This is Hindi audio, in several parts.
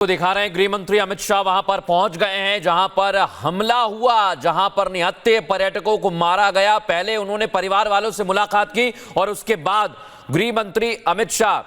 तो दिखा रहे हैं गृह मंत्री अमित शाह वहां पर पहुंच गए हैं जहां पर हमला हुआ, जहां पर निहत्थे पर्यटकों को मारा गया। पहले उन्होंने परिवार वालों से मुलाकात की और उसके बाद गृह मंत्री अमित शाह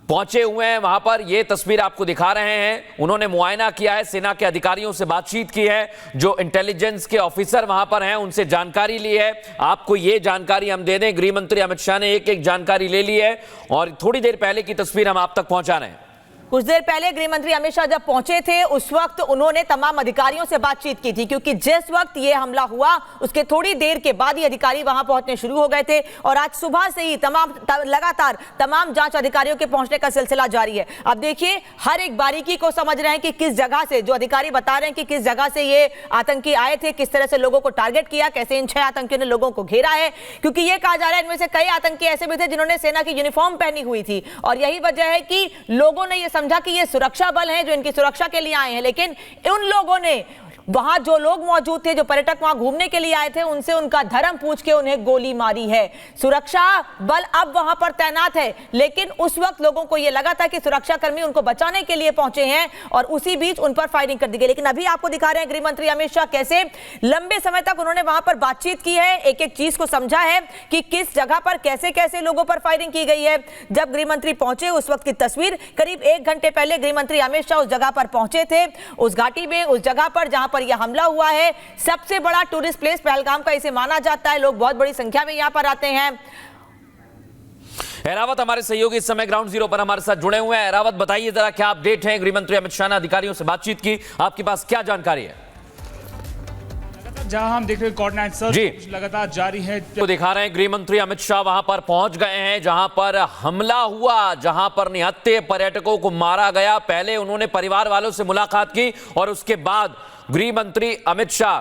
पहुंचे हुए हैं वहां पर। यह तस्वीर आपको दिखा रहे हैं। उन्होंने मुआयना किया है, सेना के अधिकारियों से बातचीत की है, जो इंटेलिजेंस के ऑफिसर वहां पर हैं उनसे जानकारी ली है। आपको यह जानकारी हम दे दें, गृह मंत्री अमित शाह ने एक एक जानकारी ले ली है और थोड़ी देर पहले की तस्वीर हम आप तक पहुंचा रहे हैं। कुछ देर पहले गृह मंत्री अमित शाह जब पहुंचे थे उस वक्त उन्होंने तमाम अधिकारियों से बातचीत की थी, क्योंकि जिस वक्त ये हमला हुआ उसके थोड़ी देर के बाद ही अधिकारी वहां पहुंचने शुरू हो गए थे और आज सुबह से ही लगातार तमाम जांच अधिकारियों के पहुंचने का सिलसिला जारी है। अब देखिए, हर एक बारीकी को समझ रहे हैं कि किस जगह से, जो अधिकारी बता रहे हैं कि किस जगह से ये आतंकी आए थे, किस तरह से लोगों को टारगेट किया, कैसे इन 6 आतंकियों ने लोगों को घेरा है। क्योंकि ये कहा जा रहा है इनमें से कई आतंकी ऐसे भी थे जिन्होंने सेना की यूनिफॉर्म पहनी हुई थी और यही वजह है कि लोगों ने यह समझा कि ये सुरक्षा बल हैं जो इनकी सुरक्षा के लिए आए हैं। लेकिन उन लोगों ने, वहां जो लोग मौजूद थे, जो पर्यटक वहां घूमने के लिए आए थे, उनसे उनका धर्म पूछ के उन्हें गोली मारी है। सुरक्षा बल अब वहां पर तैनात है, लेकिन उस वक्त लोगों को यह लगा था कि सुरक्षाकर्मी उनको बचाने के लिए पहुंचे हैं और उसी बीच उन पर फायरिंग कर दी गई। लेकिन अभी आपको दिखा रहे हैं गृह मंत्री अमित शाह कैसे लंबे समय तक उन्होंने वहां पर बातचीत की है, एक एक चीज को समझा है कि किस जगह पर कैसे कैसे लोगों पर फायरिंग की गई है। जब गृह मंत्री पहुंचे उस वक्त की तस्वीर, करीब 1 घंटे पहले गृह मंत्री अमित शाह उस जगह पर पहुंचे थे, उस घाटी में, उस जगह पर जहां पर यह हमला हुआ है। सबसे बड़ा टूरिस्ट प्लेस पहलगाम का इसे माना जाता है, लोग बहुत बड़ी संख्या में यहां पर आते हैं। एरावत हमारे सहयोगी इस समय ग्राउंड जीरो पर हमारे साथ जुड़े हुए हैं। एरावत, बताइए जरा क्या अपडेट है? गृह मंत्री अमित शाह ने अधिकारियों से बातचीत की, आपके पास क्या जानकारी है? जहां हम देख रहे हैं कोऑर्डिनेट सर्च लगातार जारी है। तो दिखा रहे हैं गृह मंत्री अमित शाह वहां पर पहुंच गए हैं जहां पर हमला हुआ, जहां पर निहत्थे पर्यटकों को मारा गया। पहले उन्होंने परिवार वालों से मुलाकात की और उसके बाद गृह मंत्री अमित शाह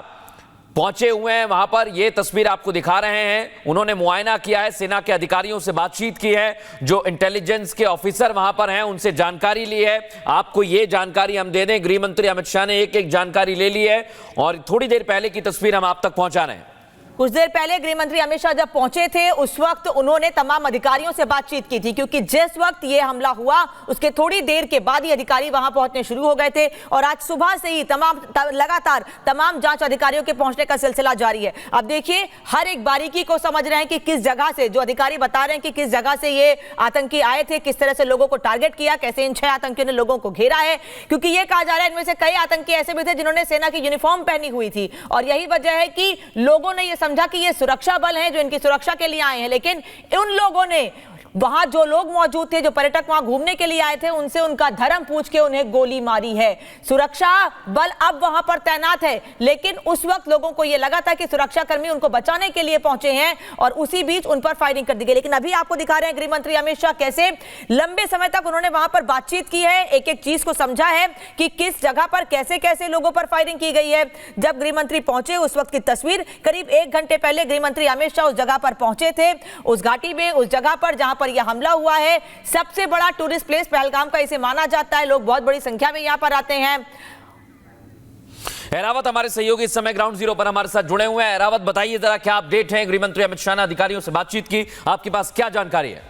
पहुंचे हुए हैं वहां पर। यह तस्वीर आपको दिखा रहे हैं। उन्होंने मुआयना किया है, सेना के अधिकारियों से बातचीत की है, जो इंटेलिजेंस के ऑफिसर वहां पर हैं उनसे जानकारी ली है। आपको यह जानकारी हम दे दें, गृह मंत्री अमित शाह ने एक एक जानकारी ले ली है और थोड़ी देर पहले की तस्वीर हम आप तक पहुंचा रहे हैं। कुछ देर पहले गृह मंत्री अमित शाह जब पहुंचे थे उस वक्त उन्होंने तमाम अधिकारियों से बातचीत की थी, क्योंकि जिस वक्त ये हमला हुआ उसके थोड़ी देर के बाद ही अधिकारी वहां पहुंचने शुरू हो गए थे और आज सुबह से ही लगातार तमाम जांच अधिकारियों के पहुंचने का सिलसिला जारी है। अब देखिए, हर एक बारीकी को समझ रहे हैं कि किस जगह से, जो अधिकारी बता रहे हैं कि किस जगह से ये आतंकी आए थे, किस तरह से लोगों को टारगेट किया, कैसे इन 6 आतंकियों ने लोगों को घेरा है। क्योंकि यह कहा जा रहा है इनमें से कई आतंकी ऐसे भी थे जिन्होंने सेना की यूनिफॉर्म पहनी हुई थी और यही वजह है कि लोगों ने यह समझा कि ये सुरक्षा बल हैं जो इनकी सुरक्षा के लिए आए हैं। लेकिन उन लोगों ने, वहां जो लोग मौजूद थे, जो पर्यटक वहां घूमने के लिए आए थे, उनसे उनका धर्म पूछ के उन्हें गोली मारी है। सुरक्षा बल अब वहां पर तैनात है, लेकिन उस वक्त लोगों को यह लगा था कि सुरक्षाकर्मी उनको बचाने के लिए पहुंचे हैं और उसी बीच उन पर फायरिंग कर दी गई। लेकिन अभी आपको दिखा रहे हैं गृह मंत्री अमित शाह कैसे लंबे समय तक उन्होंने वहां पर बातचीत की है, एक एक चीज को समझा है कि किस जगह पर कैसे कैसे लोगों पर फायरिंग की गई है। जब गृह मंत्री पहुंचे उस वक्त की तस्वीर, करीब 1 घंटे पहले गृह मंत्री अमित शाह उस जगह पर पहुंचे थे, उस घाटी में, उस जगह पर जहां पर यह हमला हुआ है। सबसे बड़ा टूरिस्ट प्लेस पहलगाम का इसे माना जाता है, लोग बहुत बड़ी संख्या में यहां पर आते हैं। एरावत हमारे सहयोगी इस समय ग्राउंड जीरो पर हमारे साथ जुड़े हुए हैं। एरावत, बताइए जरा क्या अपडेट है? गृह मंत्री अमित शाह ने अधिकारियों से बातचीत की, आपके पास क्या जानकारी है?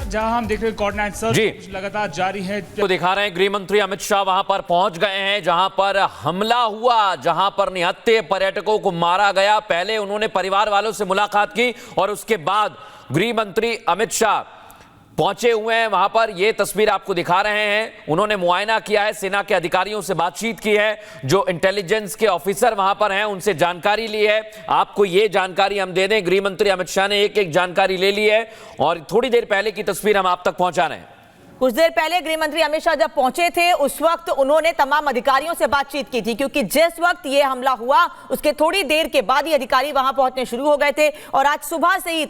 जहां हम देख रहे हैं कोऑर्डिनेट सर्च लगातार जारी है। तो दिखा रहे हैं गृह मंत्री अमित शाह वहां पर पहुंच गए हैं जहां पर हमला हुआ, जहां पर निहत्थे पर्यटकों को मारा गया। पहले उन्होंने परिवार वालों से मुलाकात की और उसके बाद गृह मंत्री अमित शाह पहुंचे हुए हैं वहां पर। यह तस्वीर आपको दिखा रहे हैं। उन्होंने मुआयना किया है, सेना के अधिकारियों से बातचीत की है, जो इंटेलिजेंस के ऑफिसर वहां पर हैं उनसे जानकारी ली है। आपको यह जानकारी हम दे दें, गृह मंत्री अमित शाह ने एक एक जानकारी ले ली है और थोड़ी देर पहले की तस्वीर हम आप तक पहुंचा रहे हैं। कुछ देर पहले गृह मंत्री अमित शाह जब पहुंचे थे उस वक्त उन्होंने तमाम अधिकारियों से बातचीत की थी, क्योंकि जिस वक्त ये हमला हुआ उसके थोड़ी देर के बाद ही अधिकारी वहां पहुंचने शुरू हो गए थे और आज सुबह से ही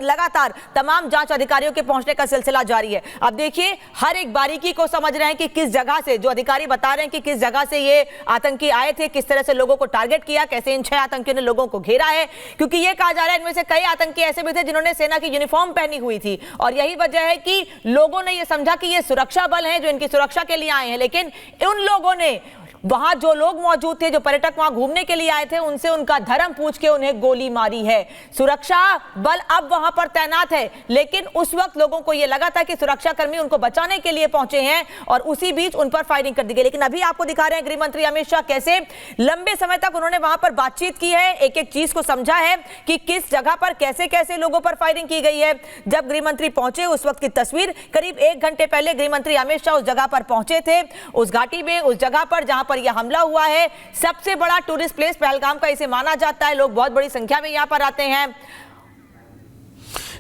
लगातार तमाम जांच अधिकारियों के पहुंचने का सिलसिला जारी है। अब देखिए, हर एक बारीकी को समझ रहे हैं कि किस जगह से, जो अधिकारी बता रहे हैं कि किस जगह से ये आतंकी आए थे, किस तरह से लोगों को टारगेट किया, कैसे इन 6 आतंकियों ने लोगों को घेरा है। क्योंकि यह कहा जा रहा है इनमें से कई आतंकी ऐसे भी थे जिन्होंने सेना की यूनिफॉर्म पहनी हुई थी और यही वजह है कि लोगों ने यह समझा कि ये सुरक्षा बल हैं जो इनकी सुरक्षा के लिए आए हैं। लेकिन उन लोगों ने, वहां जो लोग मौजूद थे, जो पर्यटक वहां घूमने के लिए आए थे, उनसे उनका धर्म पूछ के उन्हें गोली मारी है। सुरक्षा बल अब वहां पर तैनात है, लेकिन उस वक्त लोगों को यह लगा था कि सुरक्षाकर्मी उनको बचाने के लिए पहुंचे हैं और उसी बीच उन पर फायरिंग कर दी गई। लेकिन अभी आपको दिखा रहे हैं गृह मंत्री अमित शाह कैसे लंबे समय तक उन्होंने वहां पर बातचीत की है, एक एक चीज को समझा है कि किस जगह पर कैसे कैसे लोगों पर फायरिंग की गई है। जब गृह मंत्री पहुंचे उस वक्त की तस्वीर, करीब 1 घंटे पहले गृह मंत्री अमित शाह उस जगह पर पहुंचे थे, उस घाटी में, उस जगह पर जहां पर यह हमला हुआ है। सबसे बड़ा टूरिस्ट प्लेस पहलगाम का इसे माना जाता है, लोग बहुत बड़ी संख्या में यहां पर आते हैं।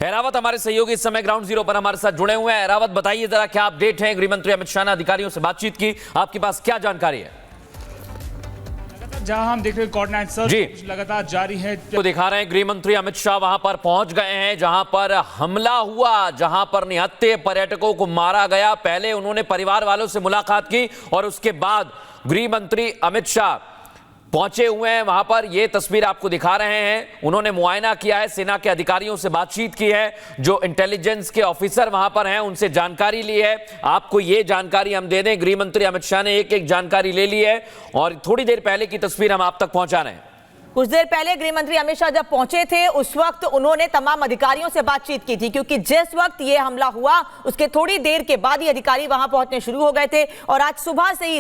एरावत हमारे सहयोगी इस समय ग्राउंड जीरो पर हमारे साथ जुड़े हुए हैं। एरावत, बताइए जरा क्या अपडेट है? गृह मंत्री अमित शाह ने अधिकारियों से बातचीत की, आपके पास क्या जानकारी है? जहां हम देख रहे हैं कोऑर्डिनेट सर्च लगातार जारी है। तो दिखा रहे हैं गृह मंत्री अमित शाह वहां पर पहुंच गए हैं जहां पर हमला हुआ, जहां पर निहत्थे पर्यटकों को मारा गया। पहले उन्होंने परिवार वालों से मुलाकात की और उसके बाद गृह मंत्री अमित शाह पहुंचे हुए हैं वहां पर। यह तस्वीर आपको दिखा रहे हैं। उन्होंने मुआयना किया है, सेना के अधिकारियों से बातचीत की है, जो इंटेलिजेंस के ऑफिसर वहां पर हैं उनसे जानकारी ली है। आपको यह जानकारी हम दे दें, गृह मंत्री अमित शाह ने एक एक जानकारी ले ली है और थोड़ी देर पहले की तस्वीर हम आप तक पहुंचा रहे हैं। कुछ देर पहले गृह मंत्री अमित शाह जब पहुंचे थे उस वक्त उन्होंने तमाम अधिकारियों से बातचीत की थी, क्योंकि जिस वक्त यह हमला हुआ उसके थोड़ी देर के बाद ही अधिकारी वहां पहुंचने शुरू हो गए थे और आज सुबह से ही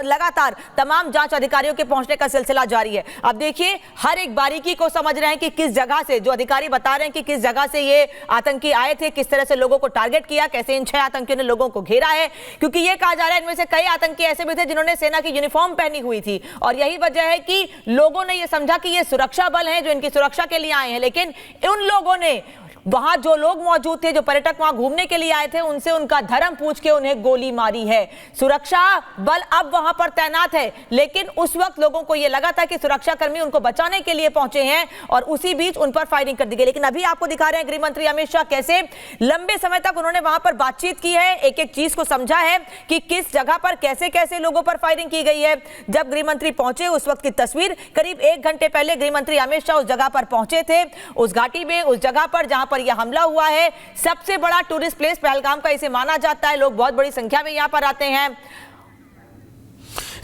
लगातार तमाम जांच अधिकारियों के पहुंचने का सिलसिला जारी है। अब देखिए, हर एक बारीकी को समझ रहे हैं कि किस जगह से, जो अधिकारी बता रहे हैं कि किस जगह से ये आतंकी आए थे, किस तरह से लोगों को टारगेट किया, कैसे इन 6 आतंकियों ने लोगों को घेरा है। क्योंकि यह कहा जा रहा है इनमें से कई आतंकी ऐसे भी थे जिन्होंने सेना की यूनिफॉर्म पहनी हुई थी और यही वजह है कि लोगों ने यह समझा कि ये सुरक्षा बल हैं जो इनकी सुरक्षा के लिए आए हैं। लेकिन उन लोगों ने, वहां जो लोग मौजूद थे, जो पर्यटक वहां घूमने के लिए आए थे, उनसे उनका धर्म पूछ के उन्हें गोली मारी है। सुरक्षा बल अब वहां पर तैनात है, लेकिन उस वक्त लोगों को यह लगा था कि सुरक्षाकर्मी उनको बचाने के लिए पहुंचे हैं और उसी बीच उन पर फायरिंग कर दी गई। लेकिन अभी आपको दिखा रहे हैं गृह मंत्री अमित शाह कैसे लंबे समय तक उन्होंने वहां पर बातचीत की है, एक एक चीज को समझा है कि किस जगह पर कैसे कैसे लोगों पर फायरिंग की गई है। जब गृह मंत्री पहुंचे उस वक्त की तस्वीर, करीब 1 घंटे पहले गृह मंत्री अमित शाह उस जगह पर पहुंचे थे, उस घाटी में, उस जगह पर जहां पर यह हमला हुआ है। सबसे बड़ा टूरिस्ट प्लेस पहलगाम का इसे माना जाता है, लोग बहुत बड़ी संख्या में यहां पर आते हैं।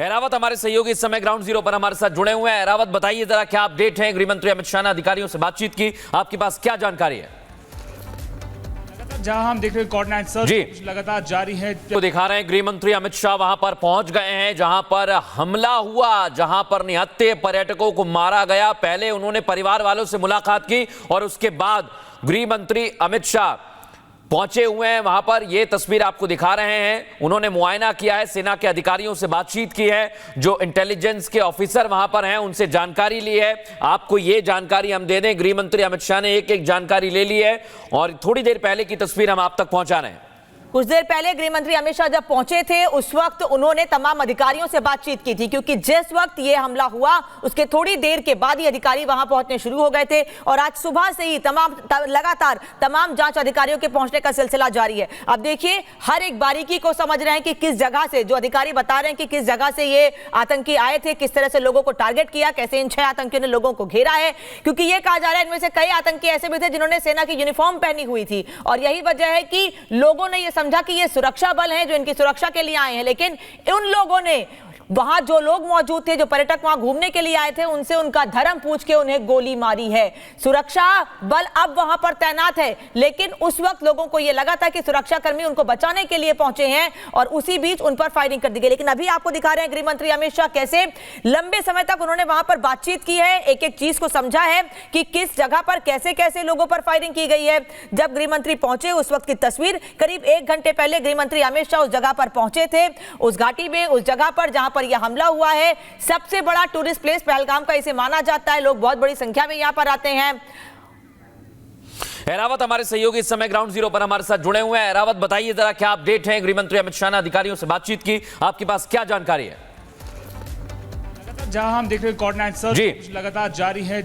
एरावत हमारे सहयोगी इस समय ग्राउंड जीरो पर हमारे साथ जुड़े हुए हैं। एरावत, बताइए जरा क्या अपडेट है? गृह मंत्री अमित शाह ने अधिकारियों से बातचीत की, आपके पास क्या जानकारी है? जहां हम देख रहे हैं कोऑर्डिनेट सर्च लगातार जारी है। तो दिखा रहे हैं गृह मंत्री अमित शाह वहां पर पहुंच गए हैं जहां पर हमला हुआ, जहां पर निहत्थे पर्यटकों को मारा गया। पहले उन्होंने परिवार वालों से मुलाकात की और उसके बाद गृह मंत्री अमित शाह पहुंचे हुए हैं वहां पर। यह तस्वीर आपको दिखा रहे हैं। उन्होंने मुआयना किया है, सेना के अधिकारियों से बातचीत की है, जो इंटेलिजेंस के ऑफिसर वहां पर हैं उनसे जानकारी ली है। आपको यह जानकारी हम दे दें, गृह मंत्री अमित शाह ने एक एक जानकारी ले ली है और थोड़ी देर पहले की तस्वीर हम आप तक पहुंचा रहे हैं। कुछ देर पहले गृह मंत्री अमित शाह जब पहुंचे थे उस वक्त उन्होंने तमाम अधिकारियों से बातचीत की थी, क्योंकि जिस वक्त यह हमला हुआ उसके थोड़ी देर के बाद ही अधिकारी वहां पहुंचने शुरू हो गए थे और आज सुबह से ही लगातार तमाम जांच अधिकारियों के पहुंचने का सिलसिला जारी है। अब देखिए, हर एक बारीकी को समझ रहे हैं कि किस जगह से, जो अधिकारी बता रहे हैं कि किस जगह से ये आतंकी आए थे, किस तरह से लोगों को टारगेट किया, कैसे इन 6 आतंकियों ने लोगों को घेरा है। क्योंकि यह कहा जा रहा है इनमें से कई आतंकी ऐसे भी थे जिन्होंने सेना की यूनिफॉर्म पहनी हुई थी और यही वजह है कि लोगों ने यह समझा कि ये सुरक्षा बल हैं जो इनकी सुरक्षा के लिए आए हैं। लेकिन उन लोगों ने, वहां जो लोग मौजूद थे, जो पर्यटक वहां घूमने के लिए आए थे, उनसे उनका धर्म पूछ के उन्हें गोली मारी है। सुरक्षा बल अब वहां पर तैनात है, लेकिन उस वक्त लोगों को यह लगा था कि सुरक्षाकर्मी उनको बचाने के लिए पहुंचे हैं और उसी बीच उन पर फायरिंग कर दी गई। लेकिन अभी आपको दिखा रहे हैं गृह मंत्री अमित शाह कैसे लंबे समय तक उन्होंने वहां पर बातचीत की है, एक एक चीज को समझा है कि किस जगह पर कैसे कैसे लोगों पर फायरिंग की गई है। जब गृह मंत्री पहुंचे उस वक्त की तस्वीर, करीब 1 घंटे पहले गृह मंत्री अमित शाह उस जगह पर पहुंचे थे, उस घाटी में, उस जगह पर जहां पर यह हमला हुआ है। सबसे बड़ा टूरिस्ट प्लेस पहलगाम का इसे माना जाता है, लोग बहुत बड़ी संख्या में यहां पर आते हैं। एरावत हमारे सहयोगी इस समय ग्राउंड जीरो पर हमारे साथ जुड़े हुए हैं। एरावत, बताइए जरा क्या अपडेट है? गृह मंत्री अमित शाह ने अधिकारियों से बातचीत की, आपके पास क्या जानकारी है? जहां हम देख रहे हैं कोऑर्डिनेट सर्च लगातार जारी है।